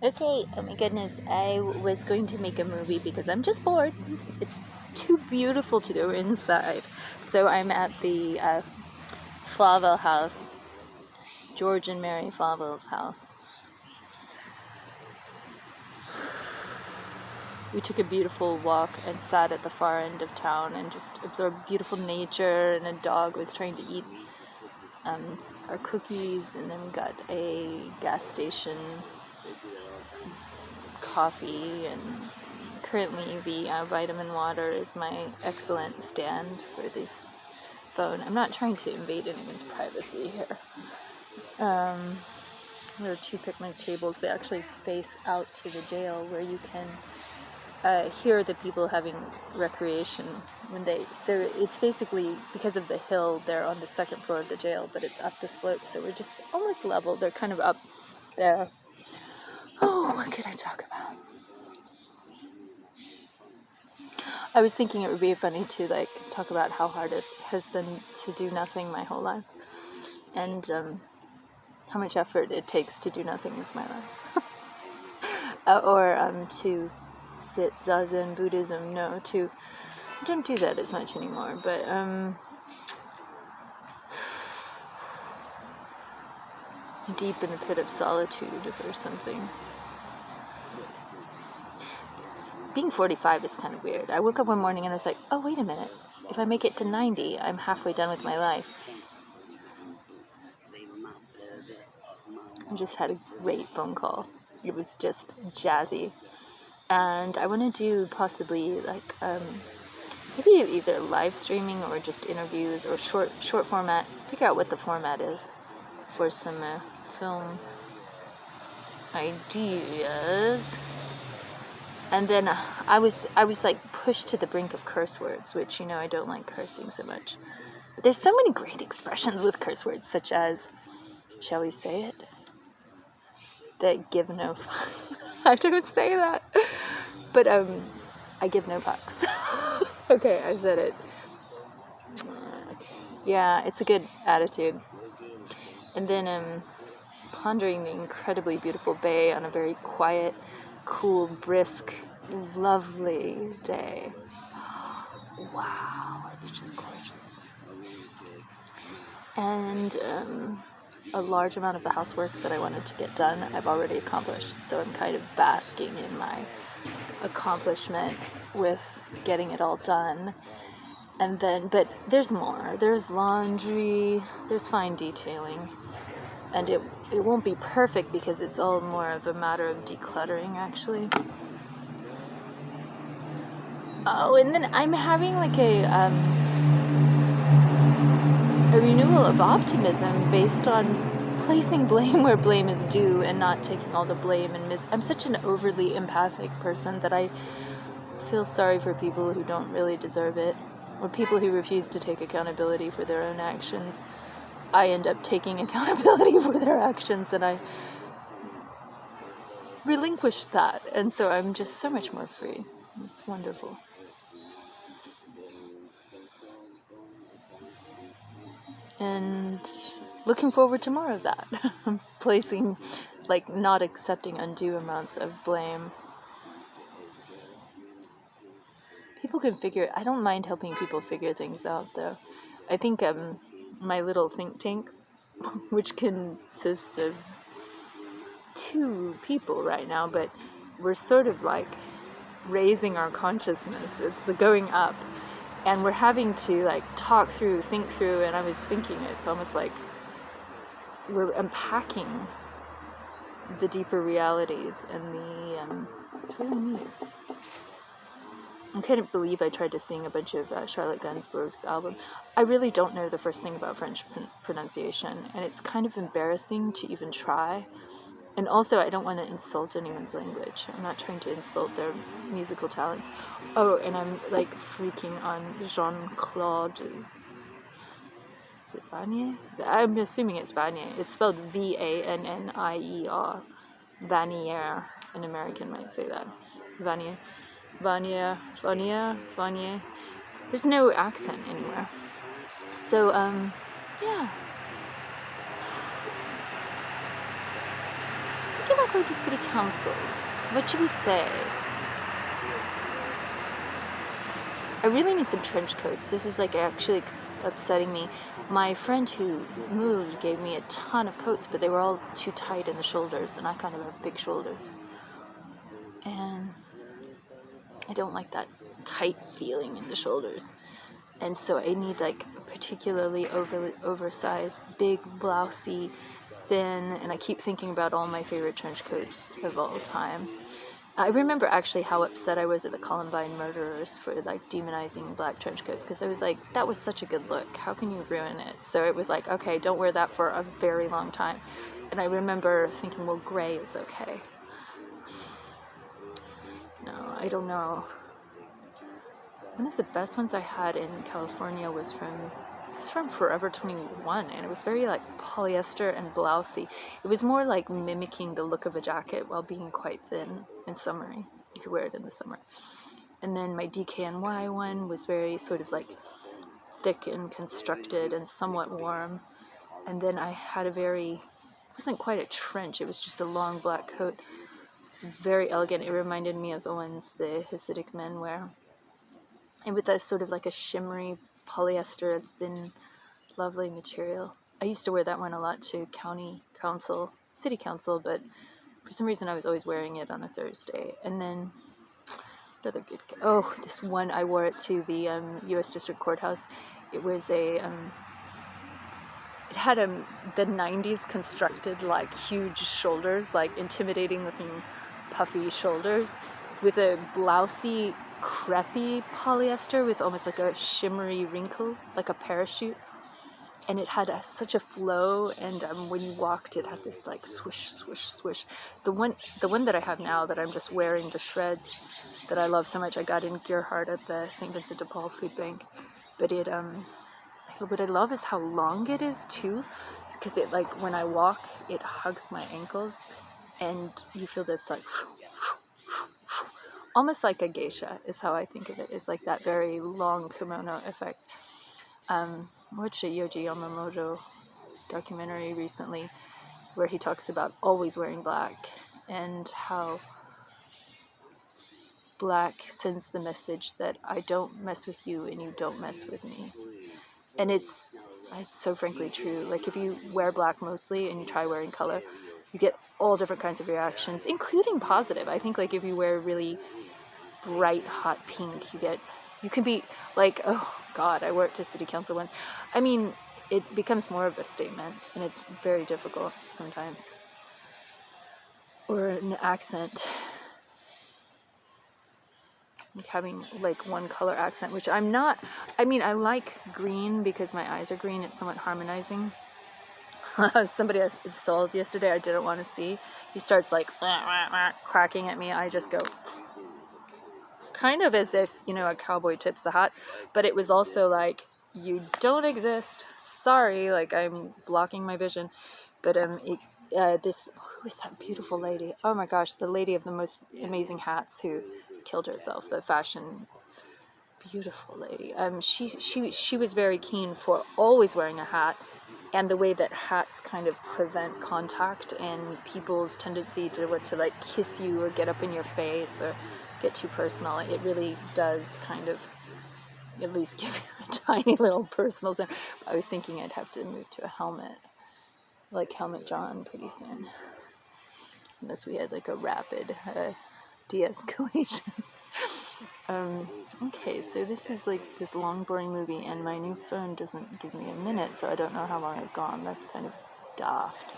Okay, oh my goodness, I was going to make a movie because I'm just bored. It's too beautiful to go inside. So I'm at the Flavel house, George and Mary Flavel's house. We took a beautiful walk and sat at the far end of town and just absorbed beautiful nature, and a dog was trying to eat our cookies, and then we got a gas station coffee, and currently the vitamin water is my excellent stand for the phone. I'm not trying to invade anyone's privacy here. There are two picnic tables. They actually face out to the jail where you can hear the people having recreation so it's basically because of the hill. They're on the second floor of the jail, but it's up the slope, so we're just almost level. They're kind of up there. Oh, what could I talk about? I was thinking it would be funny to talk about how hard it has been to do nothing my whole life, and how much effort it takes to do nothing with my life. or to sit Zazen Buddhism. No, I don't do that as much anymore, but deep in the pit of solitude or something. Being 45 is kind of weird. I woke up one morning and I was like, oh, wait a minute. If I make it to 90, I'm halfway done with my life. I just had a great phone call. It was just jazzy. And I want to do possibly maybe either live streaming or just interviews or short format. Figure out what the format is for some film ideas. And then I was like pushed to the brink of curse words, which, I don't like cursing so much. But there's so many great expressions with curse words, such as, shall we say it? That give no fucks. I don't say that. But I give no fucks. Okay, I said it. Yeah, it's a good attitude. And then pondering the incredibly beautiful bay on a very quiet, cool, brisk, lovely day. Wow, it's just gorgeous. And a large amount of the housework that I wanted to get done, I've already accomplished. So I'm kind of basking in my accomplishment with getting it all done. And then, but there's more. There's laundry, there's fine detailing. And it won't be perfect because it's all more of a matter of decluttering, actually. Oh, and then I'm having a renewal of optimism based on placing blame where blame is due and not taking all the blame and I'm such an overly empathic person that I feel sorry for people who don't really deserve it, or people who refuse to take accountability for their own actions. I end up taking accountability for their actions, and I relinquish that, and so I'm just so much more free. It's wonderful. And looking forward to more of that. Placing, not accepting undue amounts of blame. People can I don't mind helping people figure things out, though. I think my little think tank, which consists of 2 people right now, but we're sort of raising our consciousness. It's the going up, and we're having to talk through, think through, and I was thinking it's almost like we're unpacking the deeper realities, and it's really neat. I couldn't believe I tried to sing a bunch of Charlotte Gainsbourg's album. I really don't know the first thing about French pronunciation, and it's kind of embarrassing to even try. And also, I don't want to insult anyone's language. I'm not trying to insult their musical talents. Oh, and I'm freaking on Jean-Claude. Is it Vanier? I'm assuming it's Vanier. It's spelled Vannier. Vanier. An American might say that. Vanier. Vanier. There's no accent anywhere. So, yeah. about going to city council? What should we say? I really need some trench coats. This is like actually upsetting me. My friend who moved gave me a ton of coats, but they were all too tight in the shoulders, and I kind of have big shoulders. And I don't like that tight feeling in the shoulders. And so I need like a particularly oversized, big, blousey, thin, and I keep thinking about all my favorite trench coats of all time. I remember actually how upset I was at the Columbine murderers for like demonizing black trench coats, because I was like, that was such a good look. How can you ruin it? So it was like, okay, don't wear that for a very long time. And I remember thinking, well, gray is okay. No, I don't know. One of the best ones I had in California was from Forever 21, and it was very like polyester and blousey. It was more like mimicking the look of a jacket while being quite thin and summery. You could wear it in the summer. And then my DKNY one was very sort of like thick and constructed and somewhat warm. And then I had it wasn't quite a trench, it was just a long black coat. It was very elegant. It reminded me of the ones the Hasidic men wear. And with that sort of like a shimmery polyester, thin, lovely material. I used to wear that one a lot to city council, but for some reason I was always wearing it on a Thursday. And then this one, I wore it to the U.S. District Courthouse. It was it had the 90s constructed like huge shoulders, like intimidating looking puffy shoulders, with a blousey crepey polyester with almost like a shimmery wrinkle, like a parachute. And it had such a flow, and when you walked, it had this like swish, swish, swish. The one that I have now that I'm just wearing to shreds, that I love so much, I got in Gerhardt at the St. Vincent de Paul Food Bank. But what I love is how long it is too, because it like when I walk, it hugs my ankles, and you feel this like almost like a geisha is how I think of it. It's like that very long kimono effect. I watched a Yohji Yamamoto documentary recently where he talks about always wearing black and how black sends the message that I don't mess with you and you don't mess with me. And it's so frankly true. Like if you wear black mostly and you try wearing color, you get all different kinds of reactions, including positive. I think like if you wear really bright hot pink, you can be like, oh god, I wore it to city council once. I mean, it becomes more of a statement, and it's very difficult sometimes. Or an accent, like having like one color accent, which I'm not. I mean, I like green because my eyes are green. It's somewhat harmonizing. Somebody I saw yesterday I didn't want to see. He starts like cracking at me. I just go kind of as if, a cowboy tips the hat, but it was also like, you don't exist, sorry, like I'm blocking my vision. But who is that beautiful lady? Oh my gosh, the lady of the most amazing hats who killed herself, the fashion beautiful lady. She was very keen for always wearing a hat, and the way that hats kind of prevent contact and people's tendency to like kiss you or get up in your face or get too personal. It really does kind of at least give you a tiny little personal zone. I was thinking I'd have to move to a helmet, like Helmet John, pretty soon, unless we had like a rapid de-escalation. Okay, so this is like this long boring movie, and my new phone doesn't give me a minute, so I don't know how long I've gone. That's kind of daft.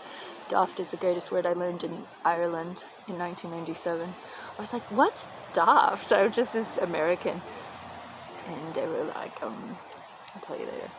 Daft is the greatest word I learned in Ireland in 1997. I was like, what's daft? I was just this American. And they were like, I'll tell you later.